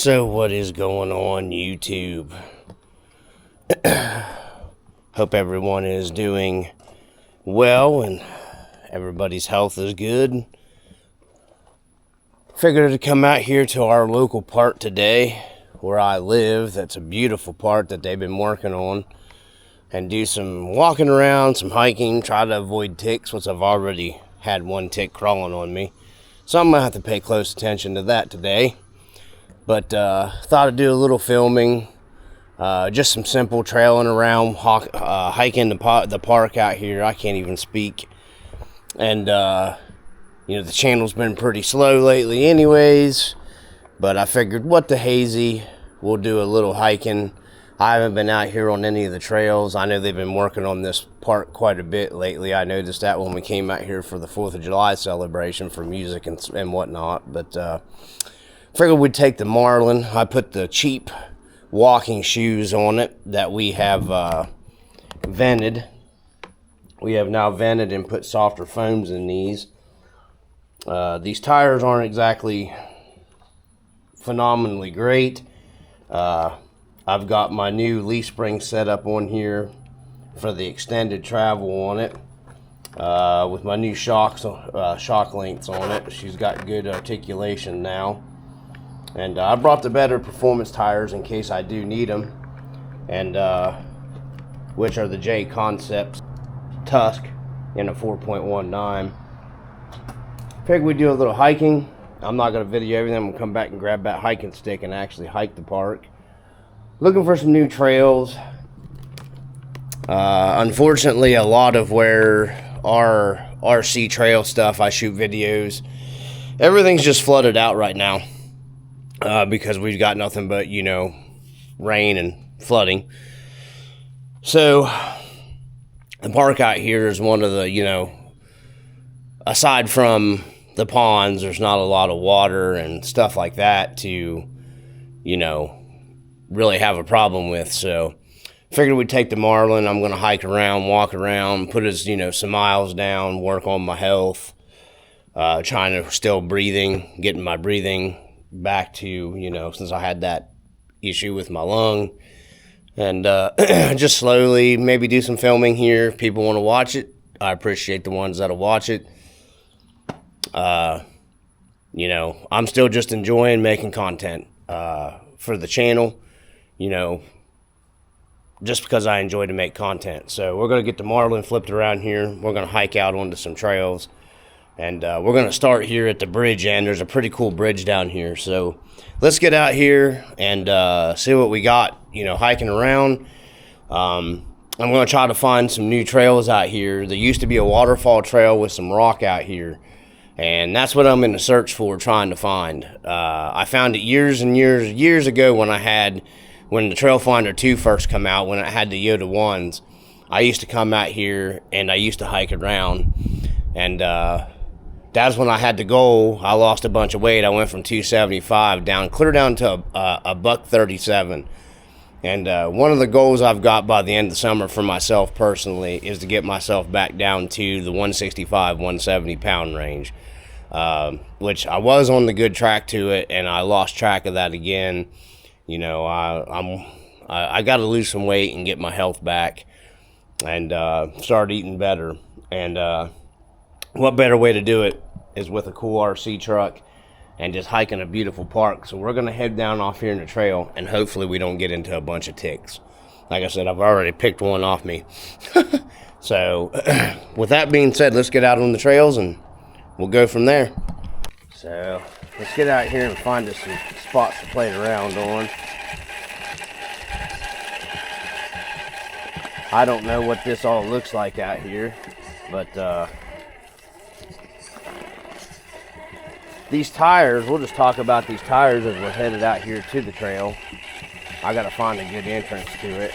So what is going on YouTube? Hope everyone is doing well and everybody's health is good. Figured to come out here to our local park today where I live. That's a beautiful park that they've been working on, and do some walking around, some hiking, try to avoid ticks, which I've already had one tick crawling on me. So I'm gonna have to pay close attention to that today. But thought I'd do a little filming, just some simple trailing around, hiking the park out here. I can't even speak. And, you know, the channel's been pretty slow lately anyways. But I figured, what the hazy, we'll do a little hiking. I haven't been out here on any of the trails. I know they've been working on this park quite a bit lately. I noticed that when we came out here for the 4th of July celebration for music and whatnot. But, figured we'd take the Marlin. I put the cheap walking shoes on it that we have vented. We have now vented and put softer foams in these. These tires aren't exactly phenomenally great. I've got my new leaf spring set up on here for the extended travel on it. With my new shock lengths on it. She's got good articulation now. And I brought the better performance tires in case I do need them, and which are the J Concepts Tusk in a 4.19. Figured we'd do a little hiking. I'm not going to video everything. I'm going to come back and grab that hiking stick and actually hike the park. Looking for some new trails. Unfortunately, a lot of where our RC trail stuff, I shoot videos, everything's just flooded out right now. Because we've got nothing but, you know, rain and flooding. So, the park out here is one of the, you know, aside from the ponds, there's not a lot of water and stuff like that to, you know, really have a problem with. So, figured we'd take the Marlin. I'm going to hike around, walk around, put us, you know, some miles down, work on my health, trying to still getting my breathing back to, you know, since I had that issue with my lung, and just slowly maybe do some filming here. If people want to watch it, I appreciate the ones that'll watch it. You know, I'm still just enjoying making content for the channel, you know, just because I enjoy to make content. So we're going to get the Marlin flipped around here. We're going to hike out onto some trails. And we're going to start here at the bridge end. There's a pretty cool bridge down here. So let's get out here and see what we got, you know, hiking around. I'm going to try to find some new trails out here. There used to be a waterfall trail with some rock out here. And that's what I'm in the search for, trying to find. I found it years and years ago when the Trail Finder 2 first come out, when it had the Yoda 1s. I used to come out here and I used to hike around. And that's when I had the goal. I lost a bunch of weight. I went from 275 clear down to a $137. And one of the goals I've got by the end of the summer for myself personally is to get myself back down to the 165, 170 pound range, which I was on the good track to it, and I lost track of that again. You know, I got to lose some weight and get my health back, and start eating better. And what better way to do it is with a cool RC truck and just hiking a beautiful park. So we're going to head down off here in the trail, and hopefully we don't get into a bunch of ticks. Like I said, I've already picked one off me. So with that being said, let's get out on the trails and we'll go from there. So let's get out here and find us some spots to play around on. I don't know what this all looks like out here, but these tires, we'll just talk about these tires as we're headed out here to the trail. I gotta find a good entrance to it.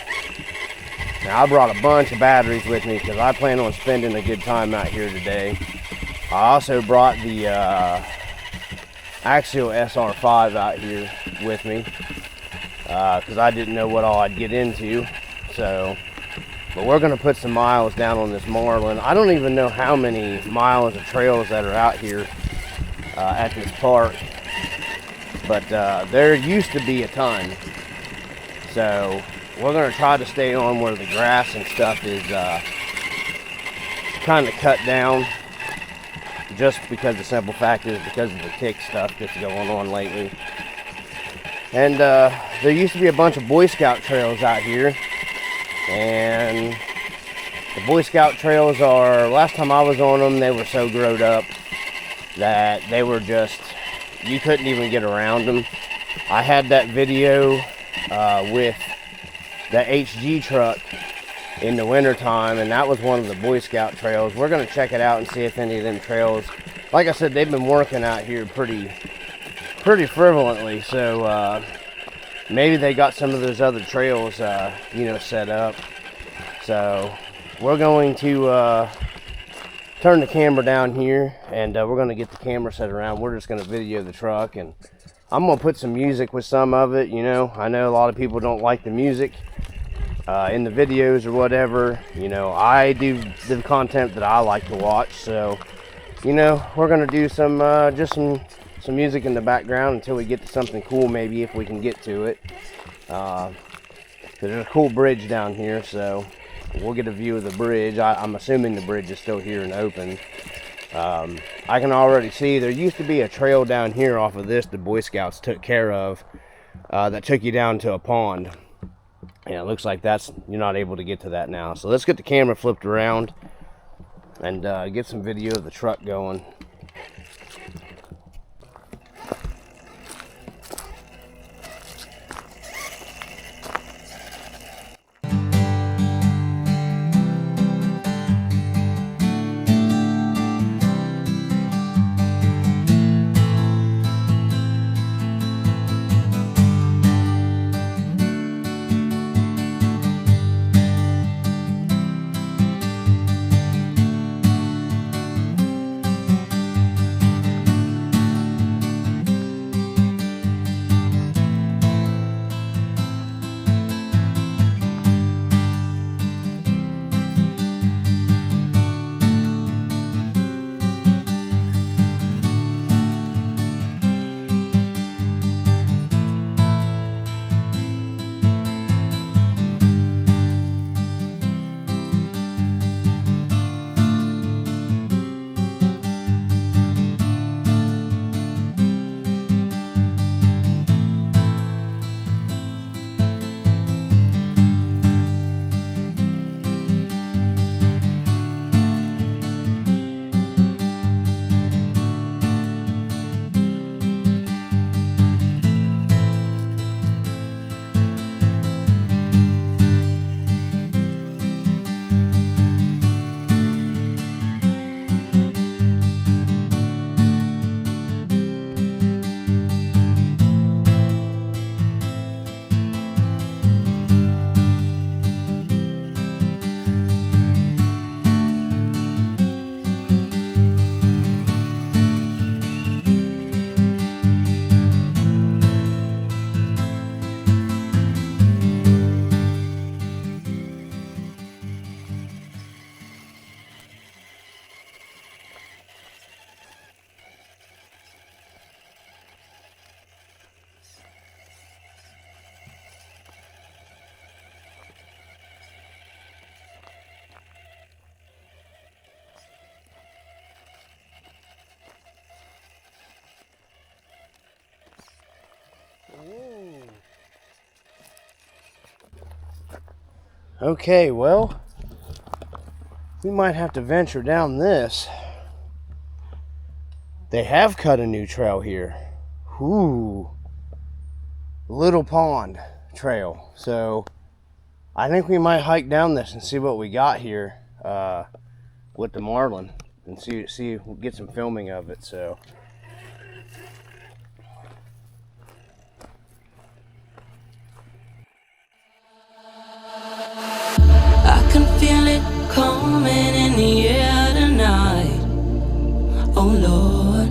Now I brought a bunch of batteries with me because I plan on spending a good time out here today. I also brought the Axial SR5 out here with me because I didn't know what all I'd get into. But we're gonna put some miles down on this Marlin. I don't even know how many miles of trails that are out here at this park. but there used to be a ton. So we're gonna try to stay on where the grass and stuff is kind of cut down, just because the simple fact is because of the tick stuff that's going on lately. And there used to be a bunch of Boy Scout trails out here, and the Boy Scout trails are, last time I was on them, they were so growed up that they were just, you couldn't even get around them. I had that video with the HG truck in the wintertime, and that was one of the Boy Scout trails. We're going to check it out and see if any of them trails, like I said, they've been working out here pretty frivolently, so maybe they got some of those other trails you know, set up. So we're going to turn the camera down here, and we're going to get the camera set around. We're just going to video the truck, and I'm going to put some music with some of it. You know, I know a lot of people don't like the music in the videos or whatever. You know, I do the content that I like to watch, so you know, we're going to do some just some music in the background until we get to something cool, maybe, if we can get to it. There's a cool bridge down here, so we'll get a view of the bridge. I'm assuming the bridge is still here and open. I can already see there used to be a trail down here off of this the Boy Scouts took care of, that took you down to a pond. And it looks like you're not able to get to that now. So let's get the camera flipped around and get some video of the truck going. Okay, well, we might have to venture down this. They have cut a new trail here. Ooh, Little Pond Trail. So I think we might hike down this and see what we got here with the Marlin, and see we'll get some filming of it. So I can feel it coming in the air tonight. Oh Lord,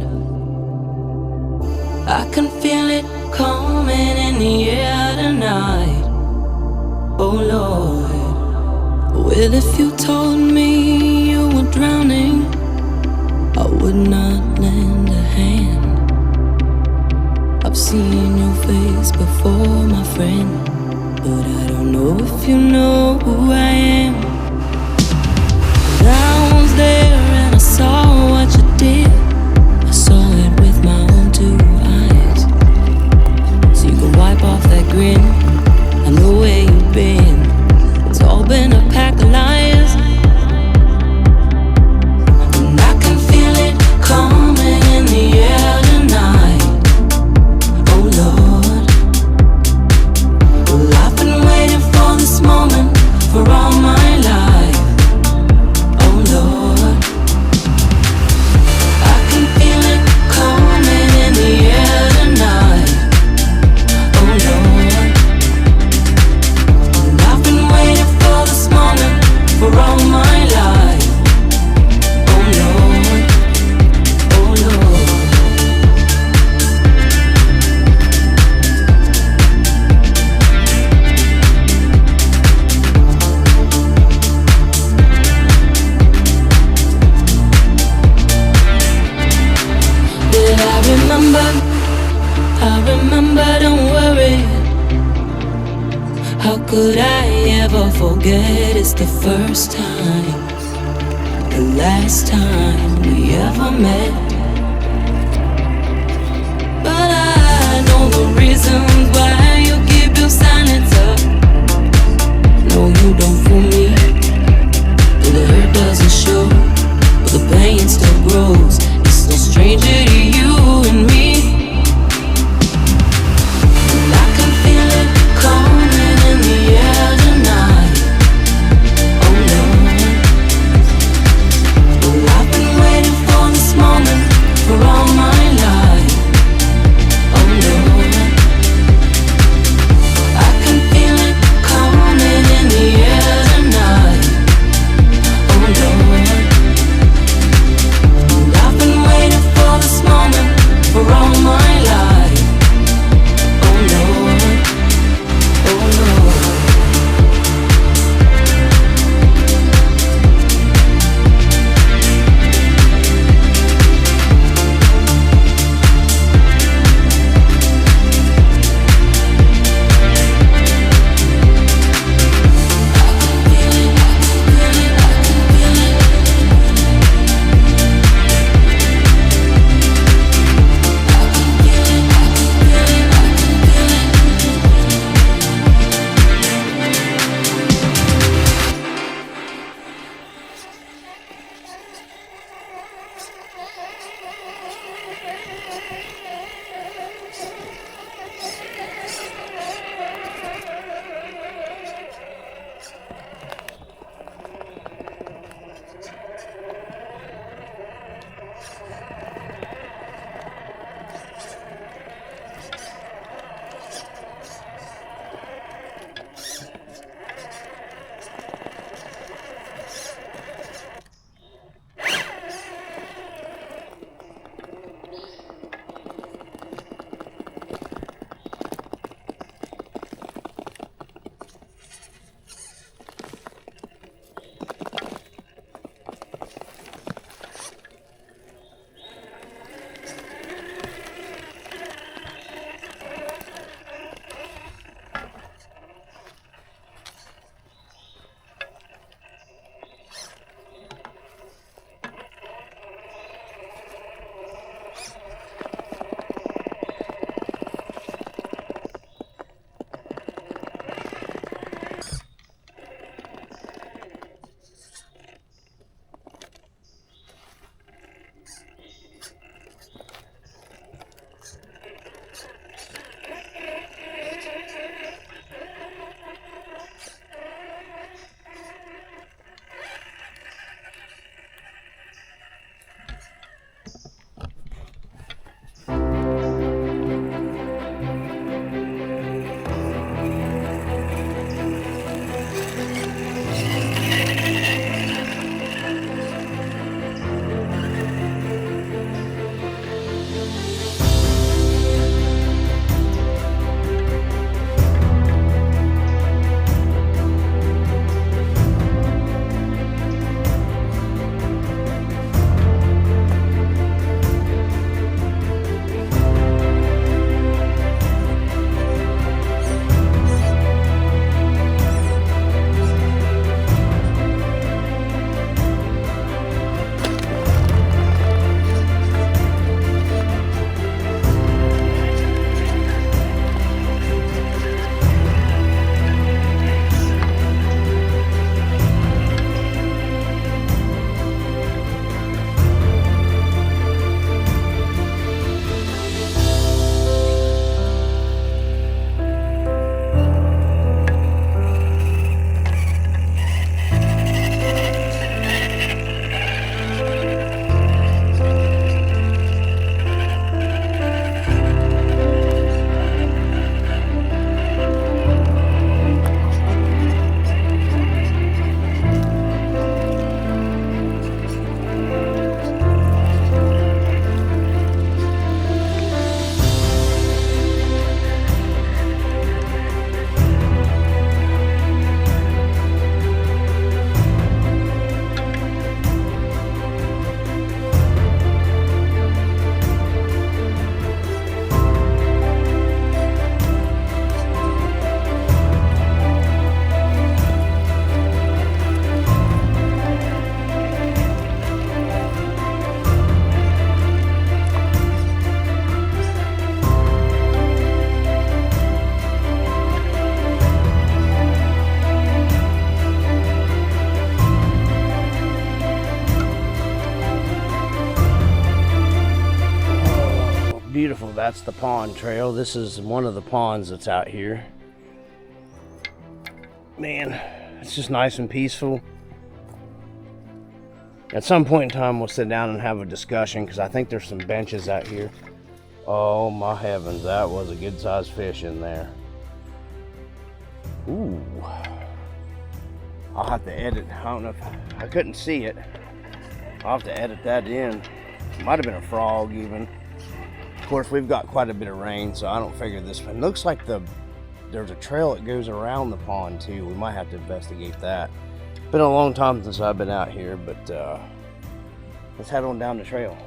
I can feel it coming in the air tonight. Oh Lord, well, if you told me you were drowning, I would not lend a hand. I've seen your face before, my friend, but I don't know if you know who I am. But I was there and I saw what you did. I saw it with my own two eyes. So you can wipe off that grin. I know where you've been. It's all been a pack of liars. And I can feel it coming in the air tonight. Oh Lord, well I've been waiting for this moment for all my life. Oh Lord, I can feel it coming in the air tonight. Oh Lord, well I've been waiting for this moment for all my life. Oh Lord, oh Lord. Did I remember, don't worry. How could I ever forget? It's the first time, the last time we ever met. But I know the reasons why you keep your silence up. No, you don't fool me. Though the hurt doesn't show, but the pain still grows. It's no stranger to you and me. And I can feel it coming in the air tonight. Oh Lord, well I've been waiting for this moment for all my life. Oh Lord, I can feel it coming in the air tonight. beautiful. That's the pond trail. This is one of the ponds that's out here. Man, it's just nice and peaceful. At some point in time, we'll sit down and have a discussion because I think there's some benches out here. Oh my heavens, that was a good sized fish in there. Ooh. I'll have to edit. I don't know if I couldn't see it. I'll have to edit that in. It might have been a frog even. Of course, we've got quite a bit of rain, so I don't figure this one. It looks like there's a trail that goes around the pond too. We might have to investigate that. Been a long time since I've been out here, but let's head on down the trail.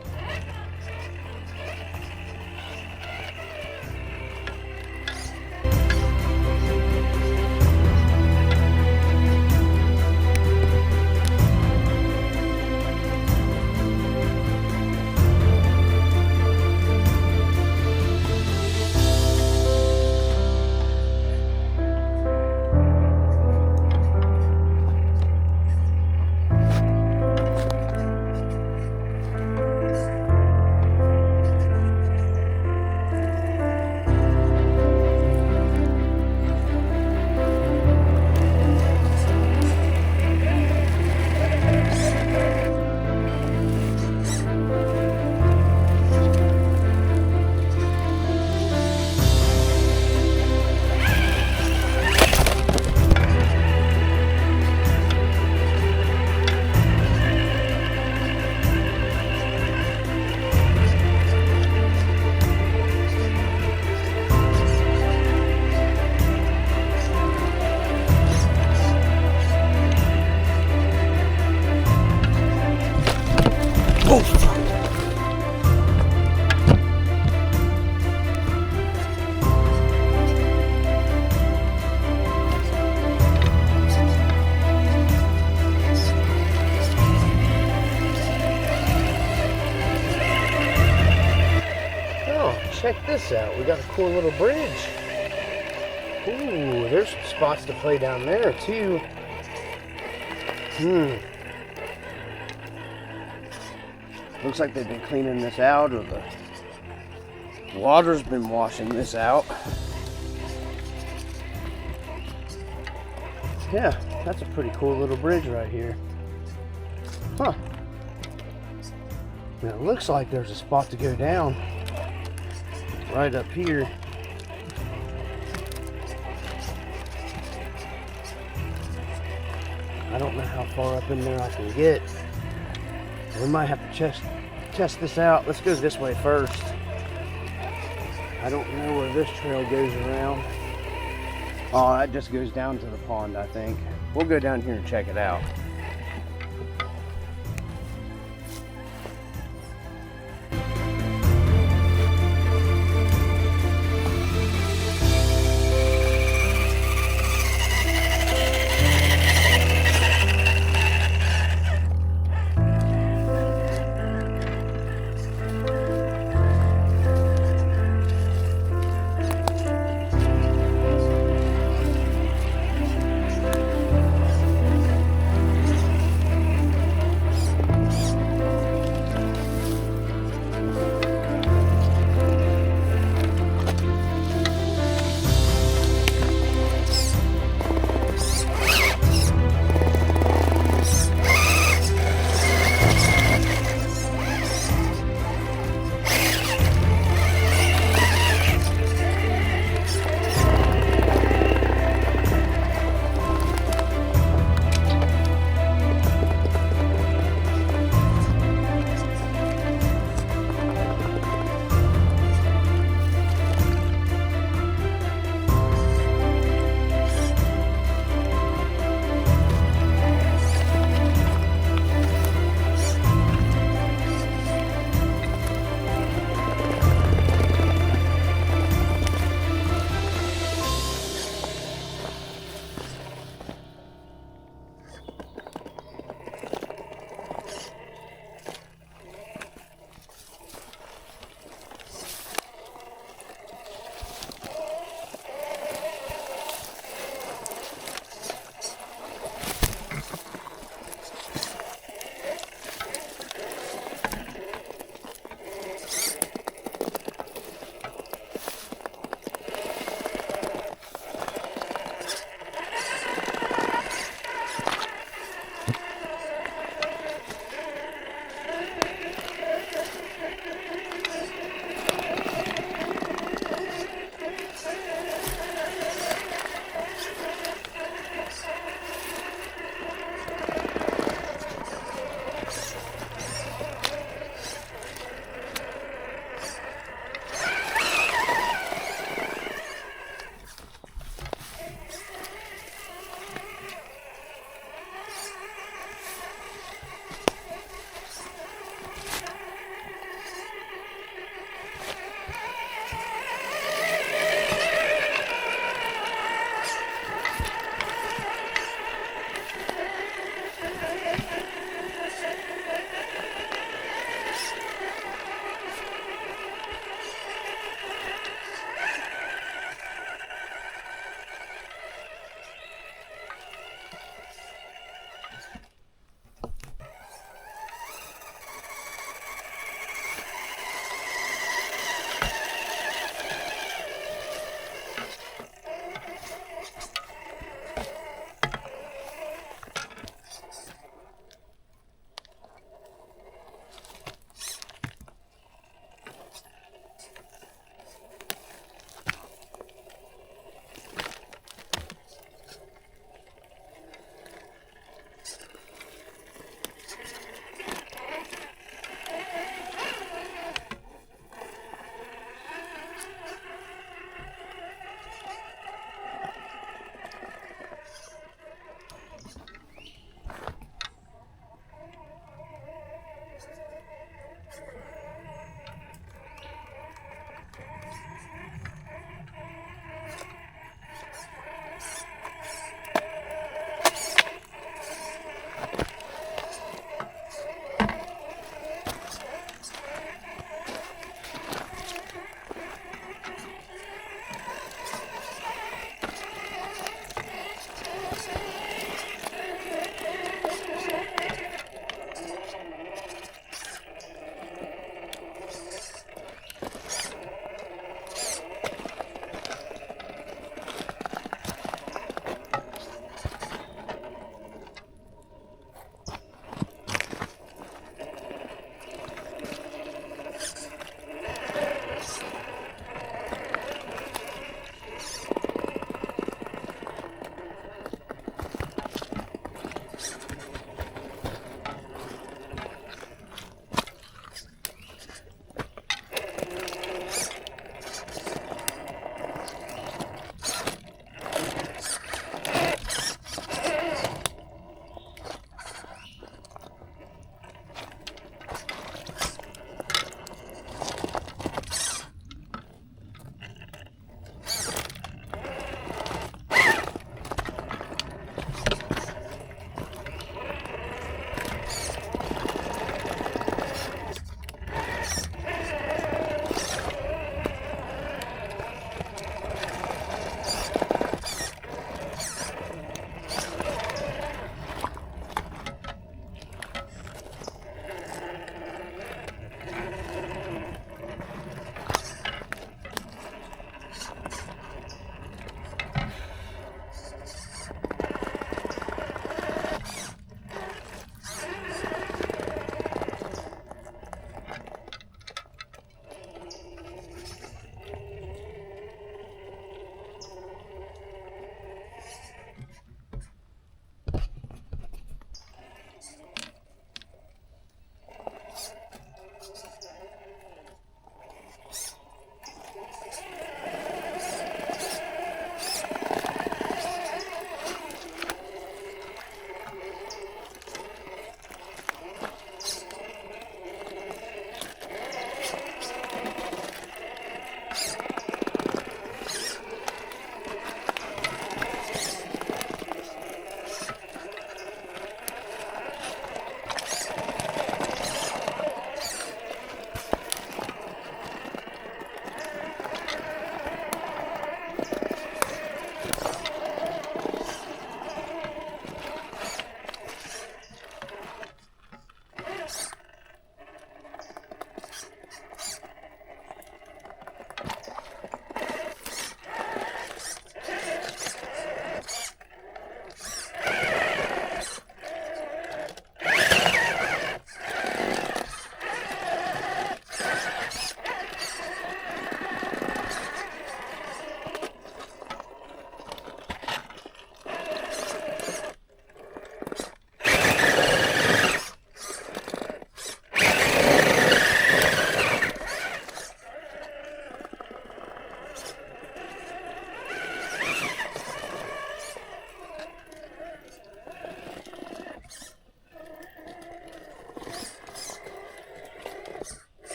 Check this out. We got a cool little bridge. Ooh, there's some spots to play down there too. Looks like they've been cleaning this out, or the water's been washing this out. Yeah, that's a pretty cool little bridge right here. Huh. Now it looks like there's a spot to go down right up here. I don't know how far up in there I can get. We might have to test this out. Let's go this way first. I don't know where this trail goes around. Oh, that just goes down to the pond, I think. We'll go down here and check it out.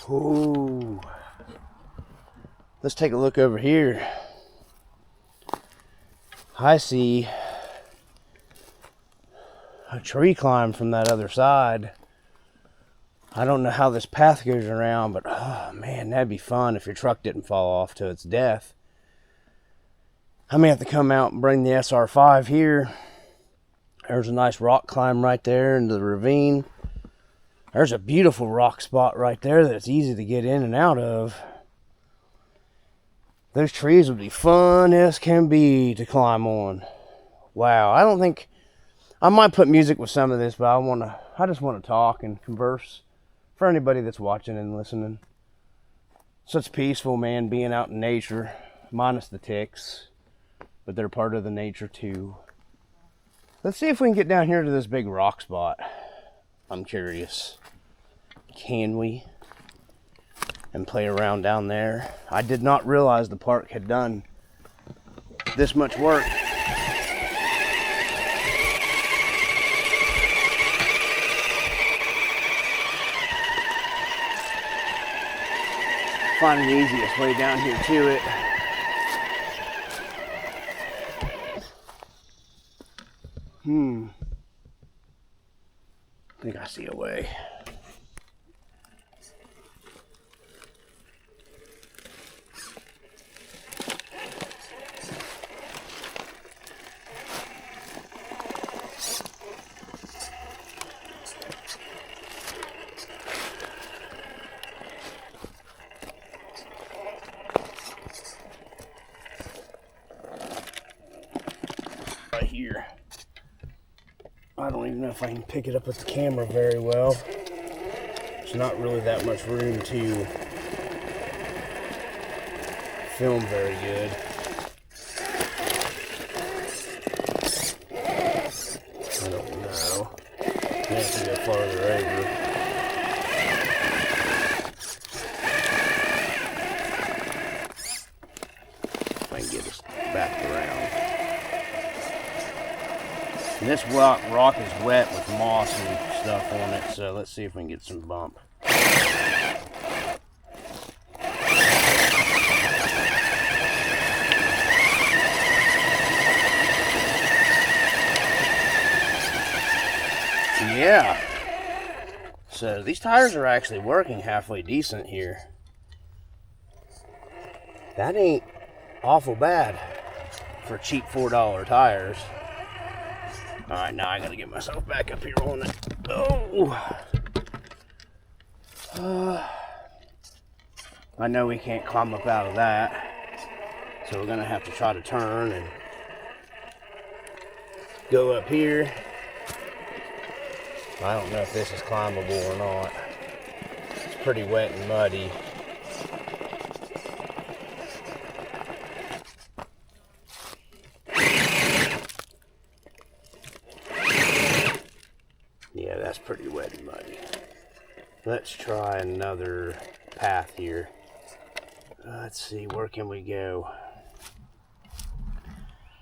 Ooh. Let's take a look over here. I see a tree climb from that other side. I don't know how this path goes around, but oh man, that'd be fun if your truck didn't fall off to its death. I may have to come out and bring the SR5 here. There's a nice rock climb right there into the ravine. There's a beautiful rock spot right there that's easy to get in and out of. Those trees would be fun as can be to climb on. Wow, I don't think... I might put music with some of this, but I just want to talk and converse for anybody that's watching and listening. Such peaceful, man, being out in nature, minus the ticks, but they're part of the nature too. Let's see if we can get down here to this big rock spot. I'm curious. Can we? And play around down there. I did not realize the park had done this much work. Finding the easiest way down here to it. I think I see a way. Right here. I don't even know if I can pick it up with the camera very well. There's not really that much room to film very good. I don't know. I have to go farther over. If I can get us back around. And this rock is wet with moss and stuff on it, so let's see if we can get some bump. Yeah. So these tires are actually working halfway decent here. That ain't awful bad for cheap $4 tires. Alright, now I gotta get myself back up here on it. Oh! I know we can't climb up out of that. So we're gonna have to try to turn and go up here. I don't know if this is climbable or not. It's pretty wet and muddy. Yeah, that's pretty wet and muddy. Let's try another path here. Let's see, where can we go?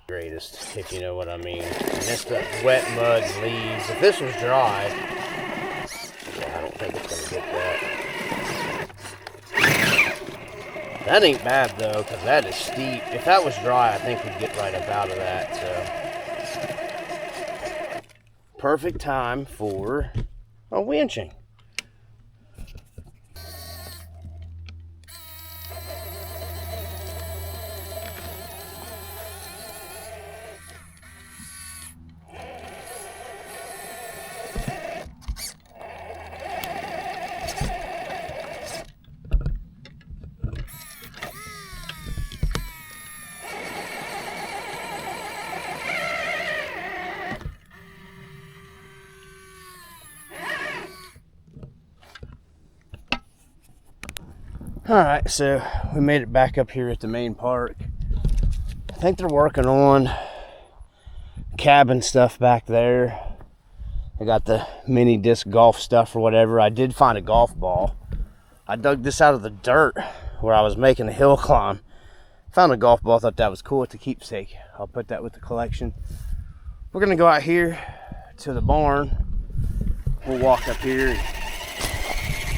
Greatest, if you know what I mean. And this stuff, wet mud and leaves. If this was dry, yeah, I don't think it's gonna get that. That ain't bad though, because that is steep. If that was dry, I think we'd get right up out of that. So, perfect time for a winching. Alright, so we made it back up here at the main park. I think they're working on cabin stuff back there. I got the mini disc golf stuff or whatever. I did find a golf ball. I dug this out of the dirt where I was making a hill climb. Found a golf ball, thought that was cool. It's a keepsake. I'll put that with the collection. We're gonna go out here to the barn. We'll walk up here and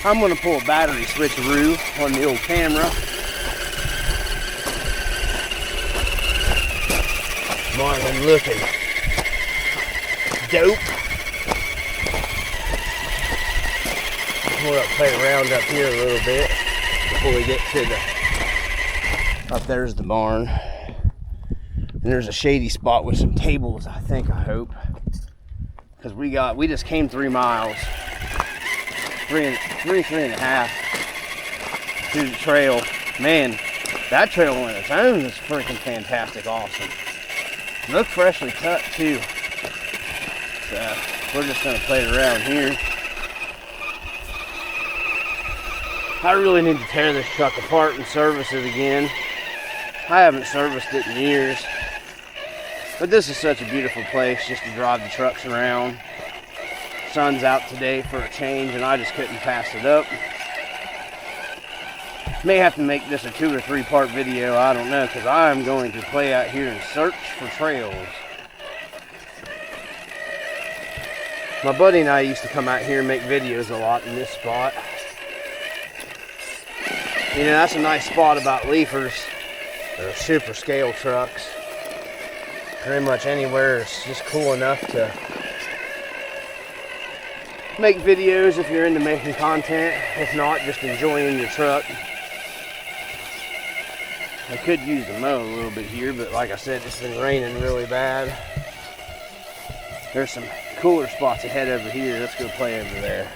I'm gonna pull a battery switcheroo on the old camera. Marlin looking dope. We're gonna play around up here a little bit before we get to the, up there's the barn. And there's a shady spot with some tables, I hope. Because we just came 3 miles, three and a half to the trail. Man, that trail on its own is freaking fantastic, awesome. Look freshly cut too. So we're just gonna play it around here. I really need to tear this truck apart and service it again. I haven't serviced it in years. But this is such a beautiful place just to drive the trucks around. Sun's out today for a change and I just couldn't pass it up. May have to make this a 2 or 3 part video, I don't know, because I'm going to play out here and search for trails. My buddy and I used to come out here and make videos a lot in this spot. You know, that's a nice spot about leafers or super scale trucks. Pretty much anywhere is just cool enough to make videos if you're into making content. If not, just enjoying your truck. I could use the mow a little bit here, but like I said, it's been raining really bad. There's some cooler spots ahead over here. Let's go play over there.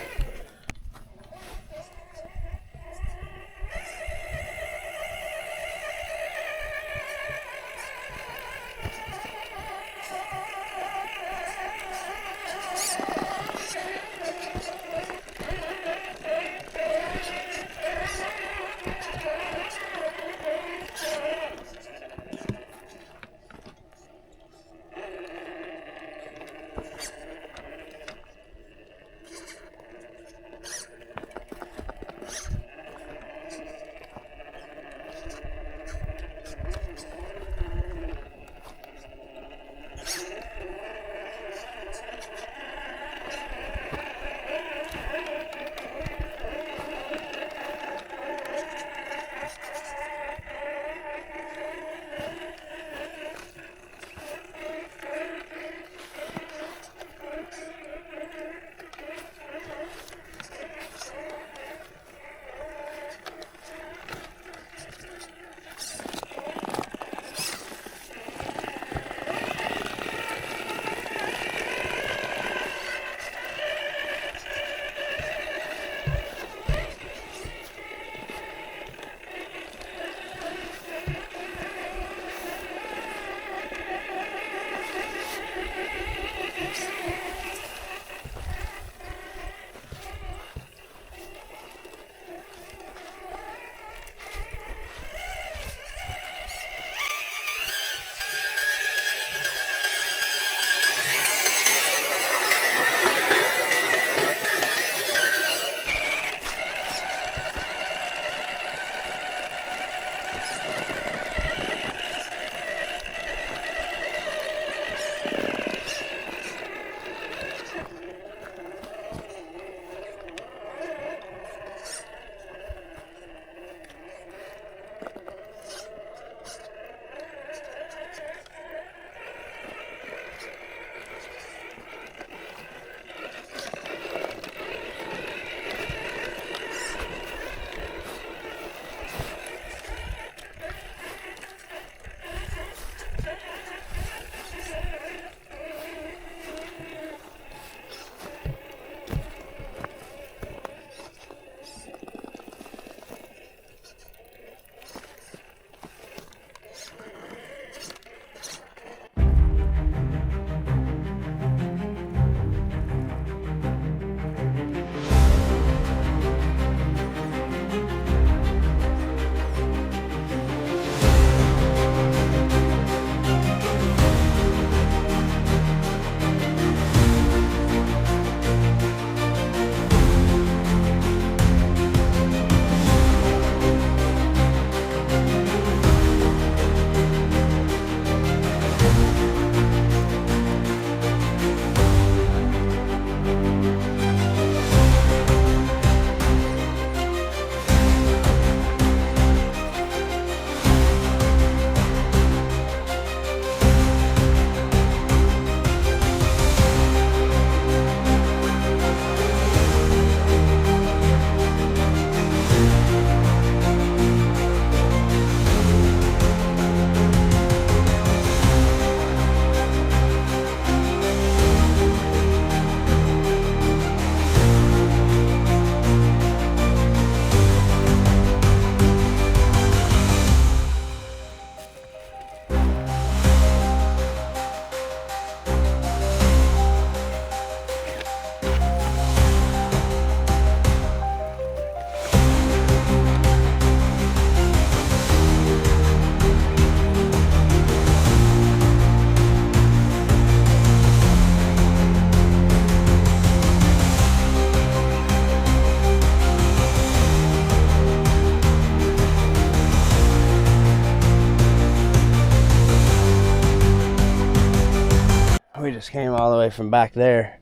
way from back there.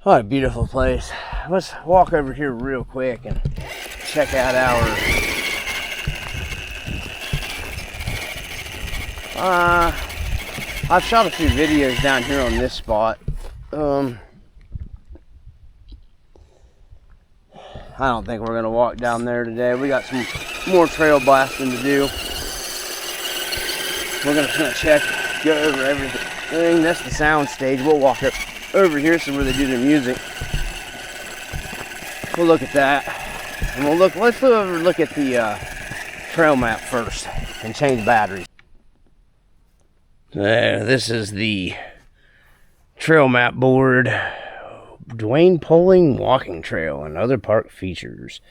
What a beautiful place. Let's walk over here real quick and check out I've shot a few videos down here on this spot. I don't think we're gonna walk down there today. We got some more trail blasting to do. We're gonna check, go over everything. That's the sound stage. We'll walk up over here, so where they do the music. We'll look at that, and let's look at the trail map first and change batteries. This is the trail map board. Dwayne Poling Walking Trail and other park features.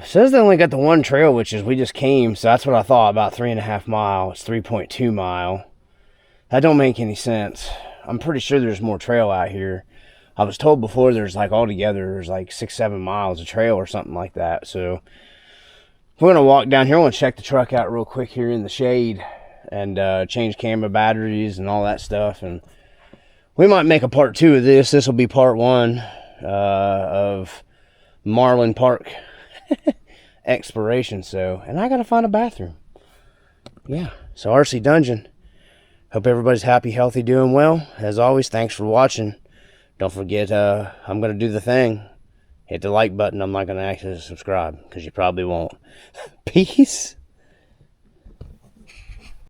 It says they only got the one trail, which is we just came, so that's what I thought, about 3.5 miles. It's 3.2 mile. That don't make any sense. I'm pretty sure there's more trail out here. I was told before there's like altogether there's like 6-7 miles of trail or something like that. So we're gonna walk down here. I want to check the truck out real quick here in the shade and change camera batteries and all that stuff. And we might make a part 2 of this. This will be part 1 of Marlin Park exploration. So, and I gotta find a bathroom. Yeah. So RC Dungeon. Hope everybody's happy, healthy, doing well. As always, thanks for watching. Don't forget, I'm gonna do the thing. Hit the like button. I'm not gonna actually subscribe because you probably won't. Peace.